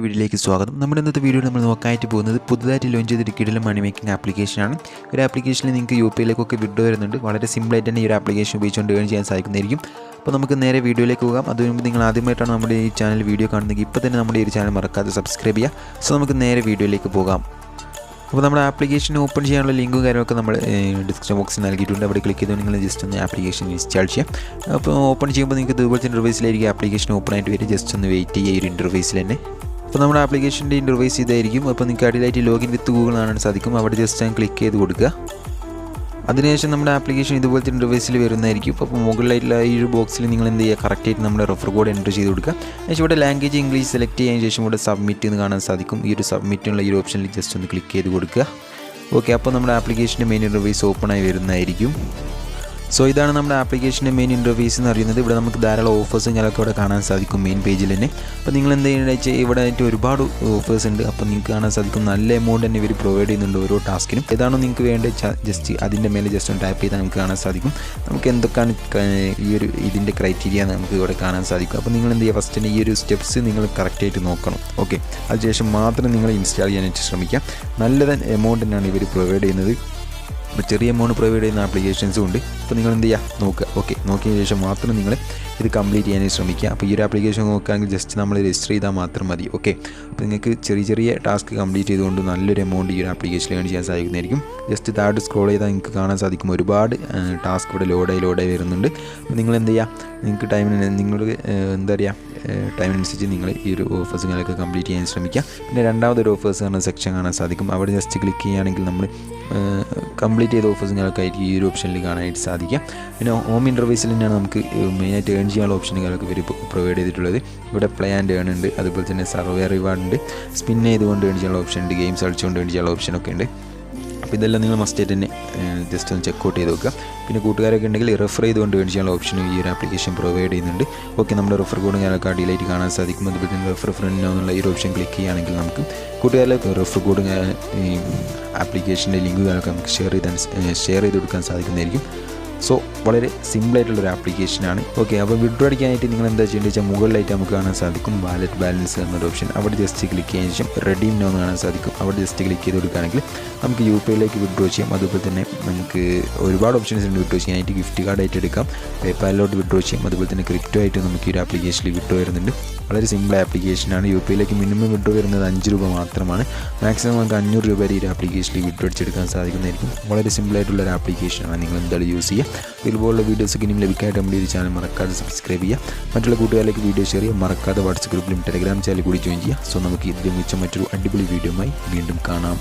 വീഡിയോയിലേക്ക് സ്വാഗതം. നമ്മുടെ ഇന്നത്തെ വീഡിയോ നമ്മൾ നോക്കാനായിട്ട് പോകുന്നത് പുതുതായിട്ട് ലോഞ്ച് ചെയ്തൊരു കിടിലം മണി മേക്കിംഗ് ആപ്ലിക്കേഷനാണ്. ഒരു ആപ്ലിക്കേഷനിൽ നിങ്ങൾക്ക് UPIയിലേക്കൊക്കെ വിഡ്രോ വരുന്നുണ്ട്. വളരെ സിമ്പിളായിട്ട് തന്നെ ഈ ഒരു ആപ്ലിക്കേഷൻ ഉപയോഗിച്ചുകൊണ്ട് ഏൺ ചെയ്യാൻ സാധിക്കുന്നതായിരിക്കും. അപ്പോൾ നമുക്ക് നേരെ വീഡിയോയിലേക്ക് പോകാം. അതിനു മുമ്പ് നിങ്ങൾ ആദ്യമായിട്ടാണ് നമ്മുടെ ഈ ചാനൽ വീഡിയോ കാണുന്നതെങ്കിൽ ഇപ്പോൾ തന്നെ നമ്മുടെ ഈ ചാനൽ മറക്കാതെ സബ്സ്ക്രൈബ് ചെയ്യുക. സോ നമുക്ക് നേരെ വീഡിയോയിലേക്ക് പോകാം. അപ്പോൾ നമ്മുടെ ആപ്ലിക്കേഷൻ ഓപ്പൺ ചെയ്യാനുള്ള ലിങ്കും കാര്യമൊക്കെ നമ്മൾ ഡിസ്ക്രിപ്ഷൻ ബോക്സിൽ നൽകിയിട്ടുണ്ട്. അവിടെ ക്ലിക്ക് ചെയ്തുകൊണ്ട് നിങ്ങൾ ജസ്റ്റ് ഒന്ന് ആപ്ലിക്കേഷൻ ഇൻസ്റ്റാൾ ചെയ്യാം. അപ്പോൾ ഓപ്പൺ ചെയ്യുമ്പോൾ നിങ്ങൾക്ക് ഇതുപോലത്തെ ഇൻ്റർഫേസിലായിരിക്കും ആപ്ലിക്കേഷൻ ഓപ്പൺ ആയിട്ട് വരും. ജസ്റ്റ് ഒന്ന് വെയിറ്റ് ചെയ്യുക ഈ ഒരു ഇൻ്റർഫേസിൽ തന്നെ. അപ്പോൾ നമ്മുടെ ആപ്ലിക്കേഷൻ്റെ ഇൻ്റർഫേസ് ഇതായിരിക്കും. അപ്പോൾ നിങ്ങൾക്ക് അടിയിലായിട്ട് ലോഗിൻ വിത്ത് ഗൂഗിൾ കാണാൻ സാധിക്കും. അവിടെ ജസ്റ്റ് ക്ലിക്ക് ചെയ്ത് കൊടുക്കുക. അതിനുശേഷം നമ്മുടെ ആപ്ലിക്കേഷൻ ഇതുപോലത്തെ ഇൻ്റർഫേസിൽ വരുന്നതായിരിക്കും. അപ്പോൾ മുകളിലായിട്ടുള്ള ഈ ഒരു ബോക്സിൽ നിങ്ങൾ എന്ത് ചെയ്യുക, കറക്റ്റായിട്ട് നമ്മുടെ റെഫർ കോഡ് എൻ്റർ ചെയ്ത് കൊടുക്കുക. അതിനുശേഷം ഇവിടെ ലാംഗ്വേജ് ഇംഗ്ലീഷ് സെലക്ട് ചെയ്തതിന് ശേഷം ഇവിടെ സബ്മിറ്റ് എന്ന് കാണാൻ സാധിക്കും. ഈ ഒരു സബ്മിറ്റുള്ള ഈ ഒരു ഓപ്ഷനിൽ ജസ്റ്റ് ഒന്ന് ക്ലിക്ക് ചെയ്ത് കൊടുക്കുക. ഓക്കെ, അപ്പോൾ നമ്മുടെ ആപ്ലിക്കേഷൻ്റെ മെയിൻ ഇൻ്റർഫേസ് ഓപ്പൺ ആയി വരുന്നതായിരിക്കും. സോ ഇതാണ് നമ്മുടെ ആപ്ലിക്കേഷൻ്റെ മെയിൻ ഇൻ്റർഫേസ് എന്ന് പറയുന്നത്. ഇവിടെ നമുക്ക് ധാരാളം ഓഫേഴ്സും ഞങ്ങളൊക്കെ ഇവിടെ കാണാൻ സാധിക്കും മെയിൻ പേജിൽ തന്നെ. അപ്പോൾ നിങ്ങൾ എന്ത് ചെയ്യുന്നത് വെച്ചാൽ ഇവിടെ ആയിട്ട് ഒരുപാട് ഓഫേഴ്സ് ഉണ്ട്. അപ്പോൾ നിങ്ങൾക്ക് കാണാൻ സാധിക്കും നല്ല എമൗണ്ട് തന്നെ ഇവർ പ്രൊവൈഡ് ചെയ്യുന്നുണ്ട് ഓരോ ടാസ്കിനും. ഏതാണോ നിങ്ങൾക്ക് വേണ്ടത് ജസ്റ്റ് അതിൻ്റെ മേലെ ജസ്റ്റ് ഒന്ന് ടാപ്പ് ചെയ്താൽ നമുക്ക് കാണാൻ സാധിക്കും നമുക്ക് എന്തൊക്കെയാണ് ഈ ഒരു ഇതിൻ്റെ ക്രൈറ്റീരിയ നമുക്ക് ഇവിടെ കാണാൻ സാധിക്കും. അപ്പോൾ നിങ്ങൾ എന്ത് ചെയ്യുക, ഫസ്റ്റ് തന്നെ ഈ ഒരു സ്റ്റെപ്സ് നിങ്ങൾ കറക്റ്റായിട്ട് നോക്കണം. ഓക്കെ, അതിനുശേഷം മാത്രം നിങ്ങൾ ഇൻസ്റ്റാൾ ചെയ്യാനായിട്ട് ശ്രമിക്കാം. നല്ല എമൗണ്ട് തന്നെയാണ് ഇവർ പ്രൊവൈഡ് ചെയ്യുന്നത്. അപ്പോൾ ചെറിയ എമൗണ്ട് പ്രൊവൈഡ് ചെയ്യുന്ന ആപ്ലിക്കേഷൻസും ഉണ്ട്. അപ്പോൾ നിങ്ങൾ എന്ത് ചെയ്യുക, നോക്കുക. ഓക്കെ, നോക്കിയതിന് ശേഷം മാത്രം നിങ്ങൾ ഇത് കംപ്ലീറ്റ് ചെയ്യാനായി ശ്രമിക്കുക. അപ്പോൾ ഈ ഒരു ആപ്ലിക്കേഷൻ നോക്കുകയാണെങ്കിൽ ജസ്റ്റ് നമ്മൾ രജിസ്റ്റർ ചെയ്താൽ മാത്രം മതി. ഓക്കെ, അപ്പോൾ നിങ്ങൾക്ക് ചെറിയ ചെറിയ ടാസ്ക് കംപ്ലീറ്റ് ചെയ്തുകൊണ്ട് നല്ലൊരു എമൗണ്ട് ഈ ഒരു ആപ്ലിക്കേഷനിൽ ഏൺ ചെയ്യാൻ സാധിക്കുന്നതായിരിക്കും. ജസ്റ്റ് താഴോട്ട് സ്ക്രോൾ ചെയ്താൽ നിങ്ങൾക്ക് കാണാൻ സാധിക്കും ഒരുപാട് ടാസ്ക് ഇവിടെ ലോഡായി വരുന്നുണ്ട്. അപ്പോൾ നിങ്ങൾ എന്ത് ചെയ്യുക, നിങ്ങൾക്ക് ടൈമിന് നിങ്ങൾ എന്താ പറയുക ടൈമിനനുസരിച്ച് നിങ്ങൾ ഈ ഒരു ഓഫേഴ്സുകളൊക്കെ കംപ്ലീറ്റ് ചെയ്യാൻ ശ്രമിക്കുക. പിന്നെ രണ്ടാമതൊരു ഓഫേഴ്സ് എന്ന സെക്ഷൻ കാണാൻ സാധിക്കും. അവിടെ ജസ്റ്റ് ക്ലിക്ക് ചെയ്യുകയാണെങ്കിൽ നമ്മൾ കംപ്ലീറ്റ് ചെയ്ത ഓഫേഴ്സുകളൊക്കെ ആയിരിക്കും ഈ ഒരു ഓപ്ഷനിൽ കാണാനായിട്ട് സാധിക്കുക. പിന്നെ ഹോം ഇൻ്റർഫേസിൽ തന്നെയാണ് നമുക്ക് മെയിനായിട്ട് ഏൺ ചെയ്യാനുള്ള ഓപ്ഷനുകളൊക്കെ ഇവർ പ്രൊവൈഡ് ചെയ്തിട്ടുള്ളത്. ഇവിടെ പ്ലേ ആൻഡ് ഏൺ ഉണ്ട്, അതുപോലെ തന്നെ സർവേ റിവാർഡ് ഉണ്ട്, സ്പിൻ ചെയ്തുകൊണ്ട് ഏൺ ചെയ്യാനുള്ള ഓപ്ഷൻ ഉണ്ട്, ഗെയിംസ് കളിച്ചുകൊണ്ട് ഏൺ ചെയ്യാനുള്ള ഓപ്ഷനൊക്കെ ഉണ്ട്. അപ്പോൾ ഇതെല്ലാം നിങ്ങൾ മസ്റ്റായിട്ട് തന്നെ ജസ്റ്റ് ഒന്ന് ചെക്ക് ഔട്ട് ചെയ്ത് നോക്കുക. പിന്നെ കൂട്ടുകാരൊക്കെ ഉണ്ടെങ്കിൽ റെഫർ ചെയ്തുകൊണ്ട് ഏൺ ചെയ്യാനുള്ള ഓപ്ഷനും ഈ ഒരു ആപ്ലിക്കേഷൻ പ്രൊവൈഡ് ചെയ്യുന്നുണ്ട്. ഓക്കെ, നമ്മുടെ റെഫർ കോഡ് ഞാനൊക്കെ അടിയിലായിട്ട് കാണാൻ സാധിക്കും. അതുപോലെ തന്നെ റെഫർ ഫ്രണ്ട് എന്നുള്ള ഈ ഒരു ഓപ്ഷൻ ക്ലിക്ക് ചെയ്യുകയാണെങ്കിൽ നമുക്ക് കൂട്ടുകാരിലേക്ക് റെഫർ കോഡ് ഈ ആപ്ലിക്കേഷൻ്റെ ലിങ്കുകളൊക്കെ നമുക്ക് ഷെയർ ചെയ്ത് കൊടുക്കാൻ സാധിക്കുന്നതായിരിക്കും. സോ വളരെ സിമ്പിളായിട്ടുള്ളൊരു ആപ്ലിക്കേഷനാണ്. ഓക്കെ, അപ്പോൾ വിഡ്രോ അടിക്കാനായിട്ട് നിങ്ങൾ എന്താ ചെയ്യേണ്ടത് വെച്ചാൽ മുകളിലായിട്ട് നമുക്ക് കാണാൻ സാധിക്കും വാലറ്റ് ബാലൻസ് എന്നൊരു ഓപ്ഷൻ. അവിടെ ജസ്റ്റ് ക്ലിക്ക് ചെയ്തതിന് ശേഷം റെഡീം നൗ എന്ന് കാണാൻ സാധിക്കും. അവിടെ ജസ്റ്റ് ക്ലിക്ക് ചെയ്ത് കൊടുക്കുകയാണെങ്കിൽ നമുക്ക് UPIയിലേക്ക് വിഡ്രോ ചെയ്യാം. അതുപോലെ തന്നെ നമുക്ക് ഒരുപാട് ഓപ്ഷൻസ് ഉണ്ട് വിഡ്രോ ചെയ്യാനായിട്ട്. ഗിഫ്റ്റ് കാർഡായിട്ട് എടുക്കാം, പേപ്പാലിലോട്ട് വിഡ്രോ ചെയ്യാം, അതുപോലെ തന്നെ ക്രിപ്റ്റോ ആയിട്ട് നമുക്ക് ഈ ഒരു ആപ്ലിക്കേഷനിൽ വിഡ്രോ വരുന്നുണ്ട്. വളരെ സിമ്പിൾ ആപ്ലിക്കേഷനാണ്. UPIയിലേക്ക് മിനിമം വിഡ്രോ വരുന്നത് 5 രൂപ മാത്രമാണ്. മാക്സിമം നമുക്ക് 500 രൂപ വരെ ഈ ഒരു ആപ്ലിക്കേഷനിൽ വിഡ്രോ അടിച്ചെടുക്കാൻ സാധിക്കുന്നതായിരിക്കും. വളരെ സിമ്പിളായിട്ടുള്ളൊരു ആപ്ലിക്കേഷനാണ്. നിങ്ങൾ എന്തായാലും യൂസ് ചെയ്യുക. ഇതുപോലുള്ള വീഡിയോസൊക്കെ ഇനിയും ലഭിക്കാനായിട്ട് നമ്മുടെ ഈ ചാനൽ മറക്കാതെ സബ്സ്ക്രൈബ് ചെയ്യുക. മറ്റുള്ള കൂട്ടുകാരിലേക്ക് വീഡിയോ ഷെയർ ചെയ്യുക. മറക്കാതെ വാട്സ്ആപ്പ് ഗ്രൂപ്പിലും ടെലഗ്രാം ചാനൽ കൂടി ജോയിൻ ചെയ്യുക. സോ നമുക്ക് ഇതിൽ മിച്ചം മറ്റൊരു അടിപൊളി വീഡിയോയുമായി വീണ്ടും കാണാം.